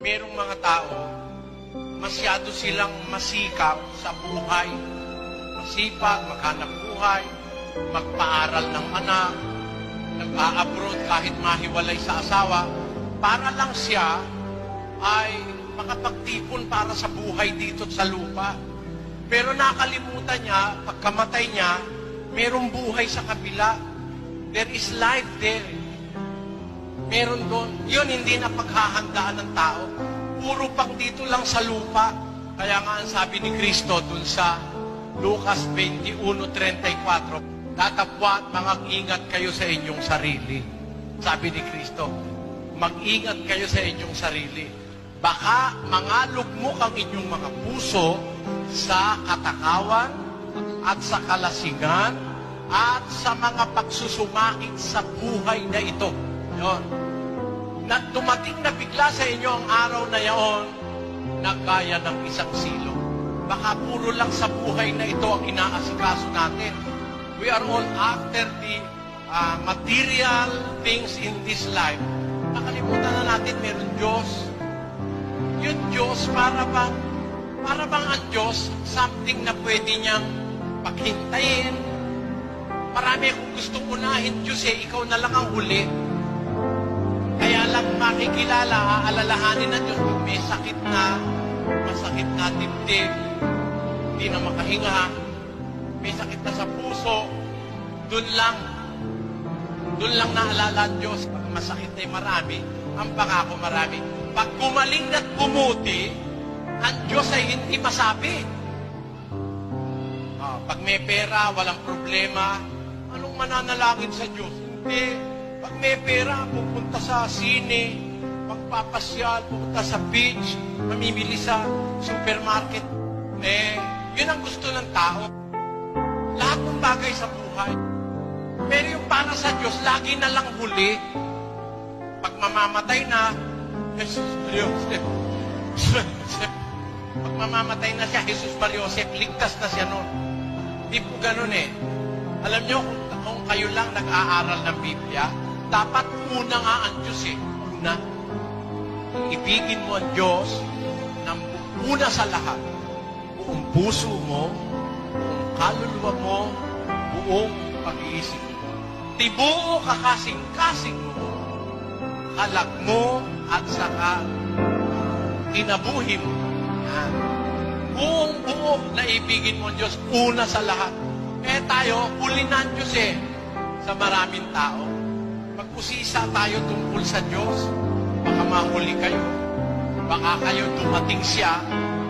Merong mga tao, masyado silang masikap sa buhay. Masipag, maghanap buhay, magpaaral ng anak, nag-a-abroad kahit mahiwalay sa asawa, para lang siya ay makapagtipon para sa buhay dito sa lupa. Pero nakalimutan niya, pagkamatay niya, merong buhay sa kabila. There is life there. Meron doon. Yun hindi na paghahandaan ng tao. Puro pang dito lang sa lupa. Kaya nga ang sabi ni Kristo dun sa Lucas 21:34, "Datapwat, mag-ingat kayo sa inyong sarili." Sabi ni Kristo, mag-ingat kayo sa inyong sarili. Baka mangalugmok ang inyong mga puso sa katakawan at sa kalasingan at sa mga pagsusumakit sa buhay na ito. Yun. Na dumating na bigla sa inyo ang araw na yaon na gaya ng isang silong. Baka puro lang sa buhay na ito ang inaasikaso natin. We are all after the material things in this life. Nakalimutan na natin meron Diyos. Yung Diyos, para bang ang Diyos, something na pwede niyang paghintayin. Marami akong gustong unahin Diyos ikaw na lang ang huli. Kaya lang makikilala, aalalahanin ng Diyos kung may sakit na, masakit na dibdib, hindi na makahinga, may sakit na sa puso, dun lang naalala ang Diyos. Pag masakit ay marami, ang pangako marami. Pag gumaling at bumuti, ang Diyos ay hindi masabi. Pag may pera, walang problema, anong mananalangin sa Diyos? Hindi. Pag may pera, pupunta sa sine, magpapasyal, pupunta sa beach, mamimili sa supermarket. Yun ang gusto ng tao. Lahat ng bagay sa buhay. Pero yung para sa Diyos, lagi na lang huli. Pag mamamatay na, Jesus Mariosep. Pag mamamatay na siya, Jesus Mariosep, ligtas na siya noon. Hindi po ganun Alam nyo, kung kayo lang nag-aaral ng Biblia, dapat una nga ang Diyos Una. Ibigin mo ang Diyos ng una sa lahat. Buong puso mo, buong kaluluwa mo, buong pag-iisip mo. Tibuo kakasing-kasing mo, kalag mo at saka kinabuhi mo. Buong buo na ibigin mo ang Diyos una sa lahat. Tayo, huli na ang Diyos sa maraming tao. Pag-usisa tayo tungkol sa Diyos, baka mahuli kayo. Baka kayo dumating siya,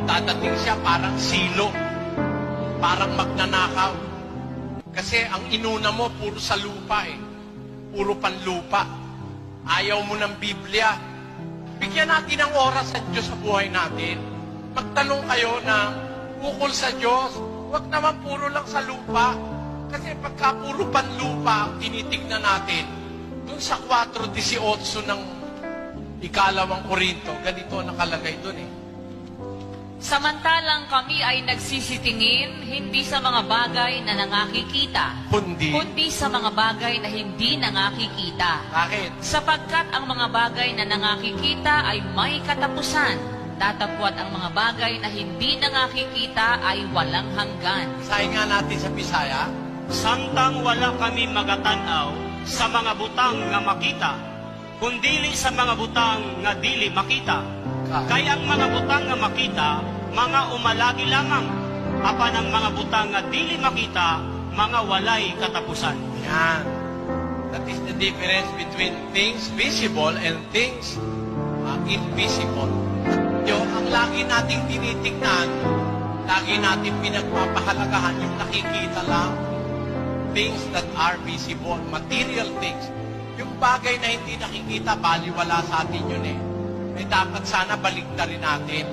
dadating siya parang silo, parang magnanakaw. Kasi ang inuna mo, puro sa lupa Puro panlupa. Ayaw mo ng Biblia. Bigyan natin ng oras sa Diyos sa buhay natin. Magtanong kayo na ukol sa Diyos, huwag naman puro lang sa lupa. Kasi pagka puro panlupa ang tinitignan natin, doon sa 4:18 ng ikalawang Korinto, ganito nakalagay doon Samantalang kami ay nagsisitingin, hindi sa mga bagay na nangakikita, kundi sa mga bagay na hindi nangakikita. Bakit? Sapagkat ang mga bagay na nangakikita ay may katapusan, datapwat ang mga bagay na hindi nangakikita ay walang hanggan. Sahin nga natin sa Bisaya, Samtang wala kami magatanaw sa mga butang nga makita, kundili sa mga butang nga dili makita. Kaya ang mga butang nga makita, mga umalagi lamang. Apan ang mga butang nga dili makita, mga walay katapusan. Yan. That is the difference between things visible and things invisible. Ang lagi nating tinitingnan, lagi nating pinagpapahalagahan yung nakikita lang. Things that are visible, material things. Yung bagay na hindi nakikita, baliwala sa atin yun dapat sana baligtarin natin.